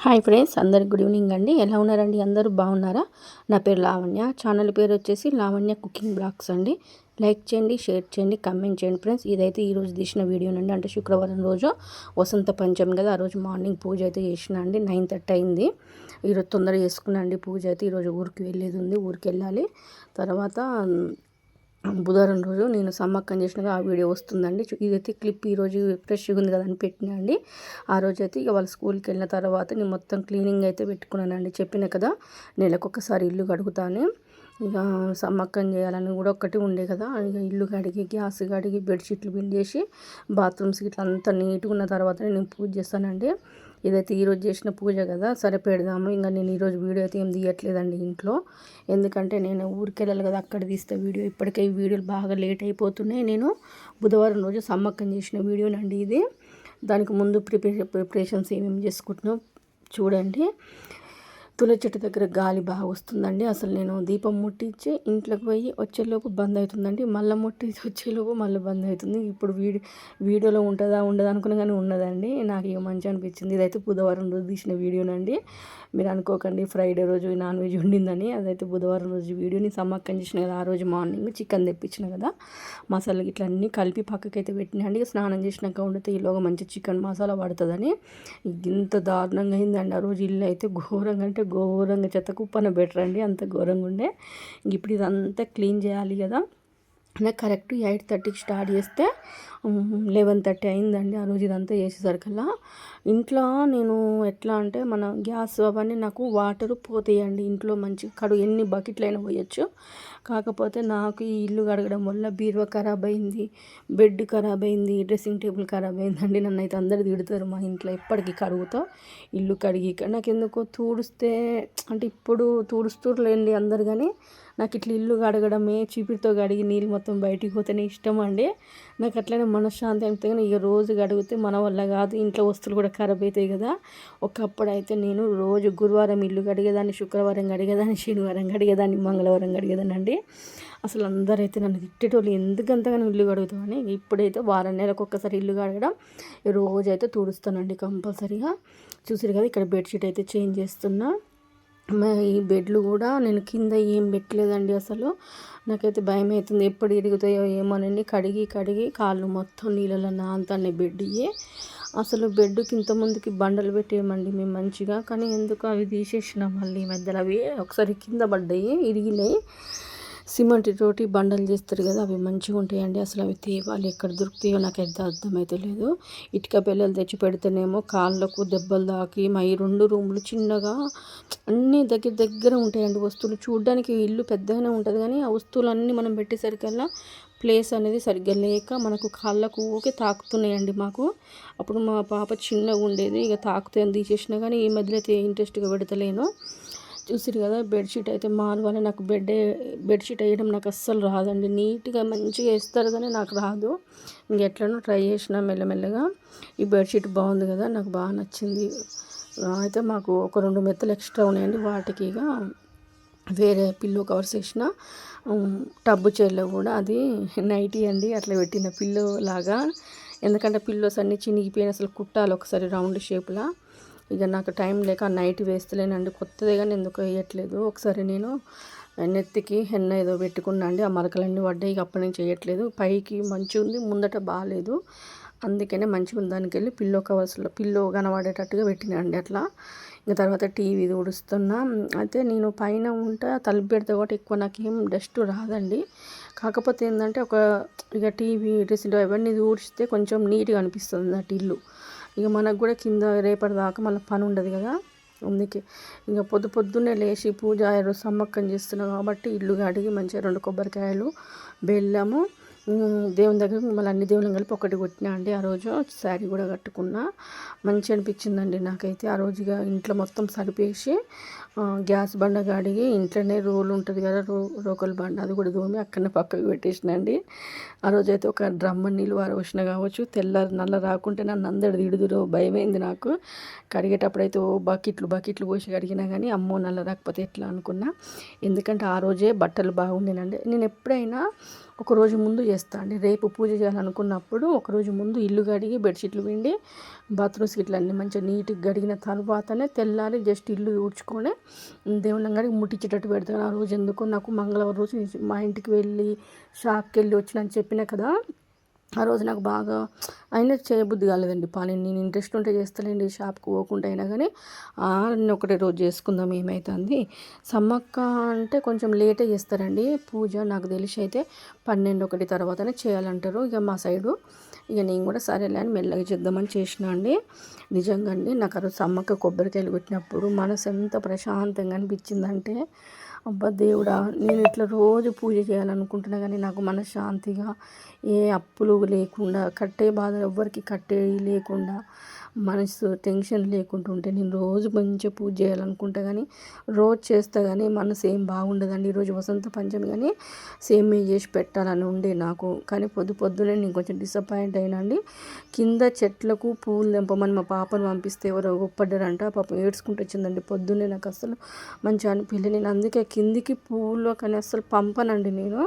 Hi friends, అందరికి good evening అండి. ఎలా ఉన్నారండి? అందరూ బాగున్నారా? నా పేరు లావణ్య. ఛానల్ పేరు వచ్చేసి లావణ్య కుకింగ్ బ్లాగ్స్ అండి. లైక్ చేయండి, షేర్ చేయండి, కామెంట్ చేయండి ఫ్రెండ్స్. ఇదైతే ఈరోజు తీసిన వీడియోనండి. అంటే శుక్రవారం రోజు వసంత పంచమి కదా, ఆ రోజు మార్నింగ్ పూజ అయితే చేసిన అండి. 9:30 అయింది. ఈరోజు తొందరగా చేసుకున్నా అండి పూజ అయితే. ఈరోజు ఊరికి వెళ్ళేది ఉంది, ఊరికి వెళ్ళాలి. తర్వాత బుధవారం రోజు నేను సమ్మక్కని చేసినాక ఆ వీడియో వస్తుందండి. ఇదైతే క్లిప్ ఈరోజు ఫ్రెష్గా ఉంది కదా అని పెట్టినా అండి. ఆ రోజు అయితే ఇక వాళ్ళ స్కూల్కి వెళ్ళిన తర్వాత నేను మొత్తం క్లీనింగ్ అయితే పెట్టుకున్నానండి. చెప్పిన కదా నెలకొకసారి ఇల్లు కడుగుతాను. ఇక సమ్మక్కని చేయాలని కూడా ఒక్కటి ఉండే కదా. ఇక ఇల్లు కడిగి, గ్యాస్ కడిగి, బెడ్షీట్లు పిండేసి, బాత్రూమ్స్ ఇట్లా అంతా నీట్గా ఉన్న తర్వాత నేను పూజ చేస్తానండి. ఇదైతే ఈరోజు చేసిన పూజ కదా, సరే పెడదాము. ఇంకా నేను ఈరోజు వీడియో అయితే ఏం తీయట్లేదండి ఇంట్లో. ఎందుకంటే నేను ఊరికి వెళ్ళాలి కదా, అక్కడ తీస్తే వీడియో. ఇప్పటికే ఈ వీడియోలు బాగా లేట్ అయిపోతున్నాయి. నేను బుధవారం రోజు సమ్మక్కని చేసిన వీడియోనండి ఇది. దానికి ముందు ప్రిపరేషన్స్ ఏమేమి చేసుకుంటున్నాం చూడండి. తులసి చెట్టు దగ్గర గాలి బాగా వస్తుందండి. అసలు నేను దీపం ముట్టించి ఇంట్లోకి పోయి వచ్చేలోపు బంద్ అవుతుందండి. మళ్ళీ ముట్టించి వచ్చేలోపు మళ్ళీ బంద్ అవుతుంది. ఇప్పుడు వీడియోలో ఉంటుందా ఉండదా అనుకున్నా కానీ ఉన్నదండి. నాకు ఇక మంచి అనిపించింది. ఇదైతే బుధవారం రోజు తీసిన వీడియోనండి. మీరు అనుకోకండి ఫ్రైడే రోజు నాన్ వెజ్ ఉండిందని. అదైతే బుధవారం రోజు వీడియోని సమ్మక్కని చేసిన కదా, ఆ రోజు మార్నింగ్ చికెన్ తెప్పించిన కదా, మసాలా ఇట్లా అన్నీ కలిపి పక్కకైతే పెట్టినా అండి. స్నానం చేసినాక వండితే ఈలోగా మంచి చికెన్ మసాలా పడుతుందని. ఇంత దారుణంగా అయిందండి ఆ రోజు. ఇల్లు అయితే ఘోరంగా అంటే ఘోరంగా, చెత్త కుప్పన బెటర్ అండి, అంత ఘోరంగా ఉండే. ఇప్పుడు ఇదంతా క్లీన్ చేయాలి కదా. నాకు కరెక్ట్ 8:30కి స్టార్ట్ చేస్తే 11:30 అయిందండి ఆ రోజు. ఇదంతా చేసేసరికల్లా ఇంట్లో నేను ఎట్లా అంటే మన గ్యాస్ అవన్నీ నాకు వాటర్ పోతాయండి ఇంట్లో. మంచి ఎన్ని బకెట్లైనా పోయొచ్చు. కాకపోతే నాకు ఈ ఇల్లు కడగడం వల్ల బీరువా ఖరాబ్ అయింది, బెడ్ ఖరాబ్ అయింది, డ్రెస్సింగ్ టేబుల్ ఖరాబ్ అయిందండి. నన్ను అయితే అందరు తిడతారు మా ఇంట్లో. ఎప్పటికీ కడుగుతావు ఇల్లు కడిగి. నాకు ఎందుకో తుడిస్తే అంటే ఇప్పుడు తుడుస్తులేండి అందరు, కానీ నాకు ఇట్లా ఇల్లు కడగడమే చీపిరితో కడిగి నీళ్ళు మొత్తం బయటికి పోతేనే ఇష్టం అండి. నాకు అట్లనే మనశ్శాంతి అనిపితే, కానీ ఇక రోజు కడిగితే మన వల్ల కాదు. ఇంట్లో వస్తువులు కూడా ఖరాబ్ అవుతాయి కదా. ఒకప్పుడు అయితే నేను రోజు గురువారం ఇల్లు కడిగేదాన్ని, శుక్రవారం కడిగేదాన్ని, శనివారం కడిగేదాన్ని, మంగళవారం కడిగేదాన్ని అండి. అసలు అందరైతే నన్ను తిట్టేటోళ్ళు, ఎందుకంతగానో ఇల్లు కడుగుతామని. ఇప్పుడైతే వారం నెలలకు ఒక్కసారి ఇల్లు కడగడం, రోజైతే తుడుస్తానండి కంపల్సరీగా. చూసారు కదా, ఇక్కడ బెడ్షీట్ అయితే చేంజ్ చేస్తున్నా. ఈ బెడ్లు కూడా నేను కింద ఏం పెట్టలేదండి. అసలు నాకైతే భయం అవుతుంది, ఎప్పుడు ఇరుగుతాయో ఏమోనండి. కడిగి కడిగి కాళ్ళు మొత్తం నీళ్ళలో నానతాన్ని బెడ్ ఇయ్యి. అసలు బెడ్కి ఇంత ముందుకి బండలు పెట్టేయమండి మేము మంచిగా, కానీ ఎందుకు అవి తీసేసినాం మళ్ళీ ఈ మధ్యలో. అవి ఒకసారి కింద పడ్డాయి, ఇరిగినాయి. సిమెంట్ తోటి బండలు చేస్తారు కదా, అవి మంచిగా ఉంటాయండి. అసలు అవి తేవాలి, ఎక్కడ దొరుకుతాయో నాకైతే అర్థమైతే లేదు. ఇటుక పిల్లలు తెచ్చి పెడితేనేమో కాళ్ళకు దెబ్బలు తాకి. మా ఈ 2 రూములు చిన్నగా అన్నీ దగ్గర దగ్గర ఉంటాయండి వస్తువులు. చూడడానికి ఇల్లు పెద్దగానే ఉంటుంది, కానీ ఆ వస్తువులన్నీ మనం పెట్టేసరికల్లా ప్లేస్ అనేది సరిగ్గా లేక మనకు కాళ్ళకు ఊకే తాకుతున్నాయండి మాకు. అప్పుడు మా పాప చిన్నగా ఉండేది, ఇక తాకుతాయని తీసేసినా, కానీ ఈ మధ్యలో అయితే ఇంట్రెస్ట్గా పెడతలేను. చూసిరు కదా, బెడ్షీట్ అయితే మారవాలి. నాకు బెడ్షీట్ వేయడం నాకు అస్సలు రాదండి. నీట్గా మంచిగా వేస్తారు కానీ నాకు రాదు. ఇంకెట్లనో ట్రై చేసిన మెల్లమెల్లగా. ఈ బెడ్షీట్ బాగుంది కదా, నాకు బాగా నచ్చింది. అయితే మాకు ఒక 2 మెత్తలు ఎక్స్ట్రా ఉన్నాయండి. వాటికి ఇక వేరే పిల్లో కవర్స్ వేసిన. టబ్బు చైర్లో కూడా అది నైటీ అండి, అట్లా పెట్టిన పిల్లో లాగా. ఎందుకంటే పిల్లోస్ అన్నీ చినిగిపోయిన, అసలు కుట్టాలి ఒకసారి రౌండ్ షేప్లా. ఇక నాకు టైం లేక నైట్ వేస్తలేనండి. కొత్తదే కానీ ఎందుకు వేయట్లేదు. ఒకసారి నేను నెత్తికి హెన్న ఏదో పెట్టుకున్నా అండి, ఆ మరకలన్నీ పడ్డాయి. ఇక అప్పటి నుంచి వేయట్లేదు. పైకి మంచిగా ఉంది, ముందట బాగాలేదు. అందుకనే మంచిగా ఉంది దానికి వెళ్ళి పిల్లో కవర్స్లో పిల్లో కనబడేటట్టుగా పెట్టినా అండి అట్లా. ఇంకా తర్వాత టీవీ తుడుస్తున్నా. అయితే నేను పైన ఉంటా, తలుపు పెడితే కాబట్టి ఎక్కువ నాకేం డస్ట్ రాదండి. కాకపోతే ఏంటంటే ఇక టీవీ డ్రెస్సింగ్ అవన్నీ తుడిస్తే కొంచెం నీట్గా అనిపిస్తుంది అన్నట్టు ఇల్లు. ఇక మనకు కూడా కింద రేపటి దాకా మళ్ళీ పని ఉండదు కదా. అందుకే ఇక పొద్దున్నే లేచి పూజ సమ్మక్కని చేస్తున్నాం కాబట్టి ఇల్లు కడిగి మంచిగా 2 కొబ్బరికాయలు, బెల్లము, దేవుని దగ్గర మళ్ళీ అన్ని దేవుళ్ళని కలిపి ఒకటి కొట్టినా అండి. ఆ రోజు శారీ కూడా కట్టుకున్నా. మంచి అనిపించిందండి నాకైతే. ఆ రోజుగా ఇంట్లో మొత్తం సరిపేసి గ్యాస్ బండ కడిగి, ఇంట్లోనే రోలు ఉంటుంది కదా, రోకల్ బండ, అది కూడా దోమి అక్కడనే పక్కకు పెట్టేసినండి. ఆ రోజైతే ఒక డ్రమ్మ నీళ్ళు వారవచ్చిన కావచ్చు. తెల్లారి నల్ల రాకుంటే నన్ను అందరు తిడుదురో భయమైంది నాకు. కడిగేటప్పుడైతే బకెట్లు పోసి కడిగినా కానీ అమ్మో నల్ల రాకపోతే ఎట్లా అనుకున్నా. ఎందుకంటే ఆ రోజే బట్టలు బాగుండేనండి. నేను ఎప్పుడైనా ఒకరోజు ముందు చేస్తా అండి. రేపు పూజ చేయాలనుకున్నప్పుడు ఒకరోజు ముందు ఇల్లు కడిగి బెడ్షీట్లు పిండి బాత్రూమ్స్ ఇట్లా అన్నీ మంచిగా నీట్గా గడిగిన తర్వాతనే తెల్లారి జస్ట్ ఇల్లు ఊడ్చుకొని దేవుళ్ళం కాడికి ముట్టించేటట్టు పెడతాను. ఆ రోజు ఎందుకో నాకు మంగళవారం రోజు మా ఇంటికి వెళ్ళి షాప్కి వెళ్ళి వచ్చినని చెప్పిన కదా, ఆ రోజు నాకు బాగా అయినా చేయబుద్ధి కాలేదండి పని. నేను ఇంట్రెస్ట్ ఉంటే చేస్తానండి, షాప్కి పోకుండా అయినా కానీ నేను ఒకటే రోజు చేసుకుందాం ఏమవుతుంది. సమ్మక్క అంటే కొంచెం లేటే చేస్తారండి పూజ, నాకు తెలిసి అయితే 12-1 తర్వాతనే చేయాలంటారు ఇక మా సైడు. ఇక నేను కూడా సరేలే అని మెల్లగా చేద్దామని చేసిన అండి. నిజంగా అండి నాకు ఆ రోజు సమ్మక్క కొబ్బరికాయలు కొట్టినప్పుడు మనసు ఎంత ప్రశాంతంగా అనిపించిందంటే, అబ్బా దేవుడా, నేను ఇట్లా రోజు పూజ చేయాలనుకుంటున్నా కానీ నాకు మనశ్శాంతిగా ఏ అప్పులు లేకుండా, కట్టే బాధ ఎవ్వరికి కట్టే లేకుండా, మనసు టెన్షన్ లేకుండా ఉంటే నేను రోజు మంచిగా పూజ చేయాలనుకుంటా కానీ రోజు చేస్తా కానీ మనసు ఏం బాగుండదండి. ఈరోజు వసంత పంచమి కానీ సేమ్ చేసి పెట్టాలని ఉండే నాకు, కానీ పొద్దునే నేను కొంచెం డిసప్పాయింట్ అయినండి. కింద చెట్లకు పూలు తెంపమని మా పాపను పంపిస్తే ఎవరో ఒప్పడ్డారంట, పాపం ఏడ్చుకుంటూ వచ్చిందండి. పొద్దున్నే నాకు అసలు మంచిగా అనిపించలేదు. నేను అందుకే కిందికి పూలు కానీ అసలు పంపనండి నేను.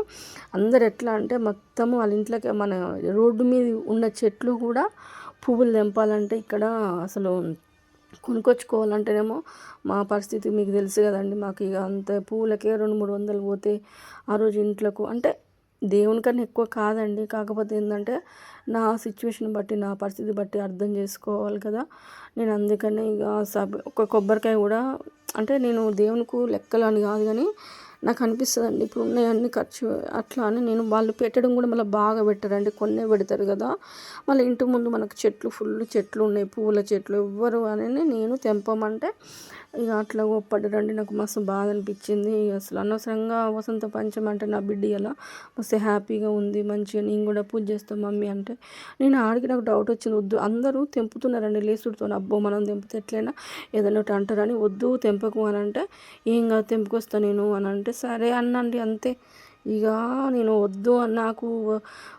అందరు ఎట్లా అంటే మొత్తము వాళ్ళ ఇంట్లోకి మన రోడ్డు మీద ఉన్న చెట్లు కూడా పువ్వులు తెంపాలంటే ఇక్కడ అసలు కొనుక్కొచ్చుకోవాలంటేనేమో మా పరిస్థితి మీకు తెలుసు కదండి. మాకు ఇక అంత పూలకే 200-300 పోతే ఆ రోజు ఇంట్లోకి అంటే దేవునికన్నా ఎక్కువ కాదండి. కాకపోతే ఏంటంటే నా సిచ్యువేషన్ బట్టి, నా పరిస్థితి బట్టి అర్థం చేసుకోవాలి కదా. నేను అందుకనే ఇక ఒక కొబ్బరికాయ కూడా అంటే నేను దేవునికి లెక్కలు అని కాదు కానీ నాకు అనిపిస్తుందండి ఇప్పుడు ఉన్నాయన్నీ ఖర్చు అట్లా అని. నేను వాళ్ళు పెట్టడం కూడా మళ్ళీ బాగా పెట్టారండి, కొన్నే పెడతారు కదా. మళ్ళీ ఇంటి ముందు మనకు చెట్లు ఫుల్ చెట్లు ఉన్నాయి, పూల చెట్లు, ఎవ్వరు అని నేను తెంపమంటే ఇక అట్లా ఒప్పడ్డారండి. నాకు మస్తు బాధ అనిపించింది. అసలు అనవసరంగా వసంత పంచమి అంటే నా బిడ్డ ఇలా మస్తు హ్యాపీగా ఉంది, మంచిగా నేను కూడా పూజ చేస్తాను మమ్మీ అంటే, నేను ఆడికి నాకు డౌట్ వచ్చింది. వద్దు, అందరూ తెంపుతున్నారండి లేసుడుతో, అబ్బో మనం తెంపితే ఎట్లయినా ఏదైనా ఒకటి అంటారని వద్దు తెంపకు అని అంటే, ఏం కాదు తెంపుకొస్తా నేను అని అంటే సరే అన్నండి అంతే. ఇక నేను వద్దు నాకు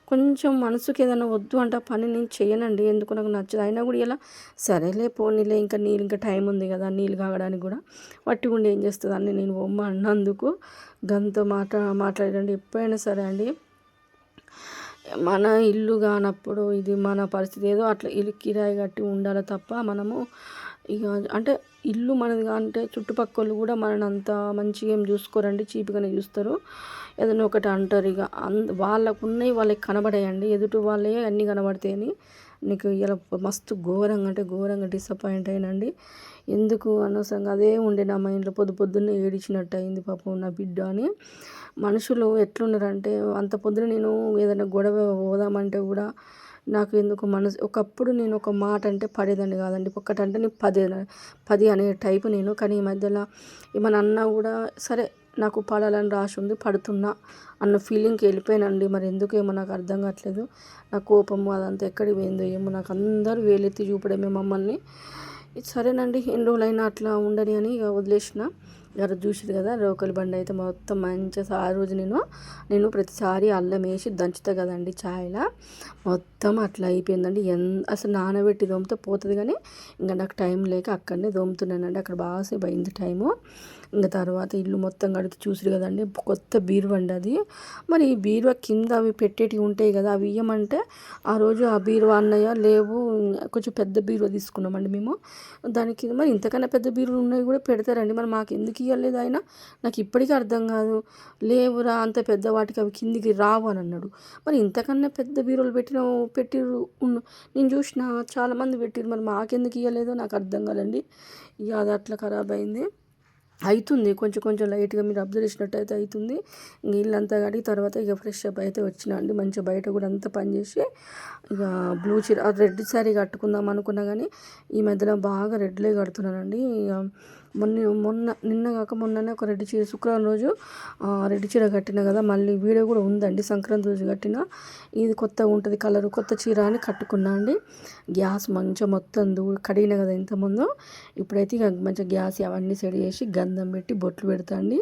కొంచెం మనసుకి ఏదైనా వద్దు అంటే ఆ పని నేను చేయనండి, ఎందుకు నాకు నచ్చదు. అయినా కూడా ఇలా సరేలే పోనీలే ఇంకా నీళ్ళు ఇంకా టైం ఉంది కదా, నీళ్ళు కాగడానికి కూడా వట్టి ఉండి ఏం చేస్తుంది అని నేను బొమ్మ అన్నందుకు గంతో మాట్లాడండి. ఎప్పుడైనా సరే అండి మన ఇల్లు కానప్పుడు ఇది మన పరిస్థితి ఏదో అట్లా ఇల్లు కిరాయి కట్టి ఉండాలి తప్ప మనము ఇక అంటే ఇల్లు మనది అంటే చుట్టుపక్కల కూడా మనని అంత మంచిగా ఏం చూసుకోరండి, చీప్గానే చూస్తారు. ఏదైనా ఒకటి అంటారు ఇక వాళ్ళకు ఉన్నాయి వాళ్ళకి కనబడాయండి, ఎదుటి వాళ్ళే అన్నీ కనబడతాయని. నీకు ఇలా మస్తు ఘోరంగా అంటే ఘోరంగా డిసప్పాయింట్ అయినండి. ఎందుకు అనవసరంగా అదే ఉండే నా మైండ్లో, పొద్దున్నే ఏడిచినట్టు అయింది పాపం నా బిడ్డ అని. మనుషులు ఎట్లున్నారంటే అంత పొద్దున నేను ఏదైనా గొడవ పోదామంటే కూడా నాకు ఎందుకు మనసు, ఒకప్పుడు నేను ఒక మాట అంటే పడేదాన్ని కాదండి, ఒక్కటంటే నేను 10 అనే టైపు నేను. కానీ ఈ మధ్యలో ఏమన్నా అన్నా కూడా సరే నాకు పడాలని రాసి ఉంది, పడుతున్నా అన్న ఫీలింగ్కి వెళ్ళిపోయానండి. మరి ఎందుకు ఏమో నాకు అర్థం కావట్లేదు. నా కోపము అదంతా ఎక్కడికి పోయిందో ఏమో, నాకు అందరూ వేలెత్తి చూపడమే మమ్మల్ని. సరేనండి ఎన్ని రోజులైనా అట్లా ఉండని అని ఇక వదిలేసిన. ఎవరు చూసారు కదా రోకలి బండి అయితే మొత్తం మంచిగా ఆ రోజు నేను ప్రతిసారి అల్లం వేసి దంచుతా కదండి ఛాయ్లా, మొత్తం అట్లా అయిపోయిందండి. అసలు నానబెట్టి దోమితే పోతుంది కానీ ఇంకా నాకు టైం లేక అక్కడనే దోముతున్నానండి. అక్కడ బాగాసేపు అయింది టైము. ఇంకా తర్వాత ఇల్లు మొత్తం కడిగి చూసారు కదండి, కొత్త బీరువా అండి అది. మరి ఈ బీరువా కింద అవి పెట్టేటివి ఉంటాయి కదా, అవి ఇయ్యమంటే ఆ రోజు ఆ బీరువా అన్నయ్య లేవు, కొంచెం పెద్ద బీరువా తీసుకున్నామండి మేము. దానికి మరి ఇంతకన్నా పెద్ద బీరువాలు ఉన్నాయి కూడా పెడతారండి, మరి మాకు ఎందుకు ఇవ్వలేదు ఆయన, నాకు ఇప్పటికీ అర్థం కాదు. లేవురా అంత పెద్ద వాటికి అవి కిందికి రావు అని అన్నాడు. మరి ఇంతకన్నా పెద్ద బీరువాలు పెట్టిరు నేను చూసిన చాలామంది పెట్టిరు, మరి మాకెందుకు ఇవ్వలేదో నాకు అర్థం కాదండి. ఇక అది అట్లా ఖరాబ్ అయింది. అవుతుంది కొంచెం లైట్గా మీరు అబ్జర్వ్ చేసినట్టయితే అవుతుంది. నీళ్ళంతా కడిగి తర్వాత ఇక ఫ్రెష్ అప్ అయితే వచ్చినా అండి. మంచిగా బయట కూడా అంతా పనిచేసి ఇక బ్లూ చీర రెడ్ శారీ కట్టుకుందాం అనుకున్నా కానీ ఈ మధ్యలో బాగా రెడ్లే కడుతున్నానండి. నిన్న కాక మొన్ననే ఒక రెడ్ చీర శుక్రవారం రోజు రెడ్ చీర కట్టిన కదా, మళ్ళీ వీడియో కూడా ఉందండి. సంక్రాంతి రోజు కట్టిన, ఇది కొత్తగా ఉంటుంది కలరు, కొత్త చీర అని కట్టుకున్నా అండి. గ్యాస్ మంచిగా మొత్తం కడిగిన కదా ఇంతకుముందు, ఇప్పుడైతే ఇక మంచిగా గ్యాస్ అవన్నీ సెట్ చేసి గంధం పెట్టి బొట్లు పెడతా అండి.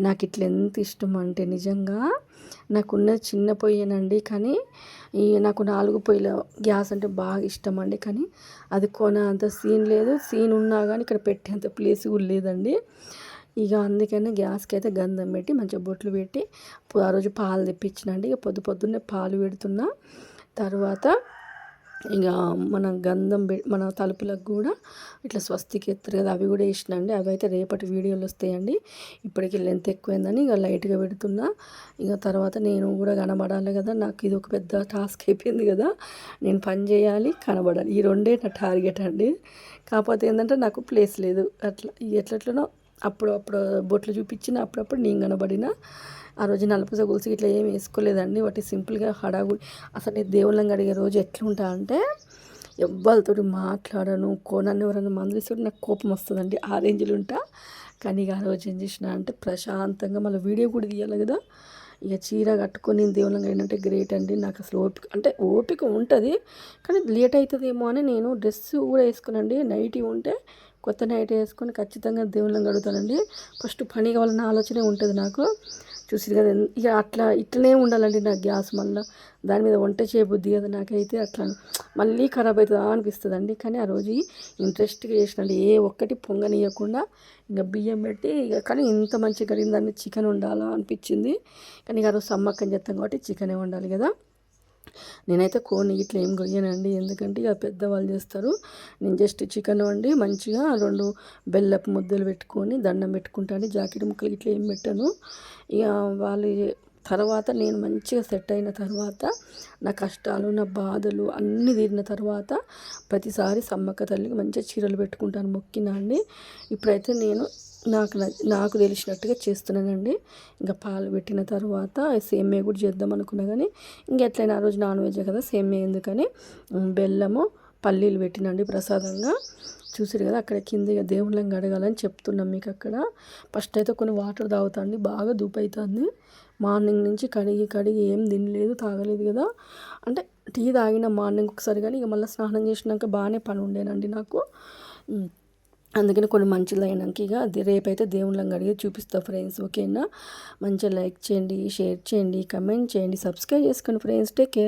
నాకు ఇట్లా ఎంత ఇష్టం అంటే నిజంగా నాకున్న చిన్న పొయ్యేనండి, కానీ నాకు 4 పొయ్యిల గ్యాస్ అంటే బాగా ఇష్టం అండి. కానీ అది అంత సీన్ లేదు, సీన్ ఉన్నా కానీ ఇక్కడ పెట్టేంత ప్లేస్ కూడా లేదండి. ఇక అందుకనే గ్యాస్కి అయితే గంధం పెట్టి మంచిగా బొట్లు పెట్టి ఆ రోజు పాలు తెప్పించినండి. ఇక పొద్దున్నే పాలు పెడుతున్నా. తర్వాత ఇక మన గంధం మన తలుపులకు కూడా ఇట్లా స్వస్తికి ఎత్తారు కదా, అవి కూడా వేసినండి. అవి అయితే రేపటి వీడియోలు వస్తాయండి. ఇప్పటికి లెంత్ ఎక్కువైందని ఇక లైట్గా పెడుతున్నా. ఇక తర్వాత నేను కూడా కనబడాలి కదా, నాకు ఇది ఒక పెద్ద టాస్క్ అయిపోయింది కదా. నేను పని చేయాలి, కనబడాలి, ఈ రెండే నా టార్గెట్ అండి. కాకపోతే ఏంటంటే నాకు ప్లేస్ లేదు. అట్లా ఎట్లనో అప్పుడు బొట్లు చూపించిన, అప్పుడప్పుడు నేను కనబడిన. ఆ రోజు నలుపుస గొలుసు ఇట్లా ఏం వేసుకోలేదండి. వాటి సింపుల్గా హడావుడి. అసలు నేను దేవుళ్ళని అడిగే రోజు ఎట్లుంటా అంటే ఎవ్వరితో మాట్లాడను, నన్ను ఎవరైనా మందలిస్తే నాకు కోపం వస్తుందండి, ఆ రేంజ్లో ఉంటా. కానీ ఇక ఆ రోజు ఏం చేసిన అంటే ప్రశాంతంగా మళ్ళీ వీడియో కూడా తీయాలి కదా, ఇక చీర కట్టుకొని నేను దేవుళ్ళని అడిగినంటే గ్రేట్ అండి. నాకు అసలు ఓపిక ఉంటుంది, కానీ లేట్ అవుతుందేమో అని నేను డ్రెస్ కూడా వేసుకున్నాండి. నైటీ ఉంటే కొత్త నైటీ వేసుకొని ఖచ్చితంగా దేవుళ్ళని అడుగుతానండి. ఫస్ట్ పని కావాలన్న ఆలోచనే ఉంటుంది నాకు. చూసిరు కదా, ఇక ఇట్లనే ఉండాలండి నాకు గ్యాస్. మళ్ళీ దాని మీద వంట చేయబుద్ది కదా నాకైతే. అట్లా మళ్ళీ ఖరాబ్ అవుతుందా అనిపిస్తుంది అండి. కానీ ఆ రోజు ఇంట్రెస్ట్గా చేసినండి, ఏ ఒక్కటి పొంగనీయకుండా ఇంకా బియ్యం పెట్టి. ఇక కానీ ఇంత మంచిగా కడిగిన దాన్ని చికెన్ వండాలా అనిపించింది. కానీ ఇక ఆ రోజు సమ్మక్కని చెప్తాం కాబట్టి చికెనే వండాలి కదా. నేనైతే కోడిని ఇట్లా ఏం కొయ్యనండి, ఎందుకంటే ఇక పెద్దవాళ్ళు చేస్తారు. నేను జస్ట్ చికెన్ వండి మంచిగా 2 బెల్లపు ముద్దలు పెట్టుకొని దండం పెట్టుకుంటాను. జాకెట్ ముక్కలు ఇట్లా ఏం పెట్టాను. ఇక వాళ్ళు తర్వాత నేను మంచిగా సెట్ అయిన తర్వాత, నా కష్టాలు నా బాధలు అన్నీ తీరిన తర్వాత ప్రతిసారి సమ్మక్క తల్లికి మంచిగా చీరలు పెట్టుకుంటాను, మొక్కినా అండి. ఇప్పుడైతే నేను నాకు తెలిసినట్టుగా చేస్తున్నానండి. ఇంకా పాలు పెట్టిన తర్వాత సేమ్యా కూడా చేద్దాం అనుకున్నా, కానీ ఎట్లయినా ఆ రోజు నాన్ వెజ్ కదా, సేమ్యా ఎందుకని బెల్లము పల్లీలు పెట్టినండి ప్రసాదంగా. చూసారు కదా, అక్కడ కింద దేవుళ్ళని గడగాలని చెప్తున్నాం మీకు. అక్కడ ఫస్ట్ అయితే కొన్ని వాటర్ తాగుతాండి, బాగా దూపు అవుతుంది. మార్నింగ్ నుంచి కడిగి ఏం తినలేదు, తాగలేదు కదా. అంటే టీ తాగిన మార్నింగ్ ఒకసారి, కానీ ఇక మళ్ళీ స్నానం చేసినాక బాగానే పని ఉండేనండి నాకు. అందుకని కొన్ని మంచిలు అయినాక ఇక రేపైతే దేవుళ్ళని అడిగి చూపిస్తా ఫ్రెండ్స్. ఓకేనా, మంచిగా లైక్ చేయండి, షేర్ చేయండి, కమెంట్ చేయండి, సబ్స్క్రైబ్ చేసుకోండి ఫ్రెండ్స్. Take care.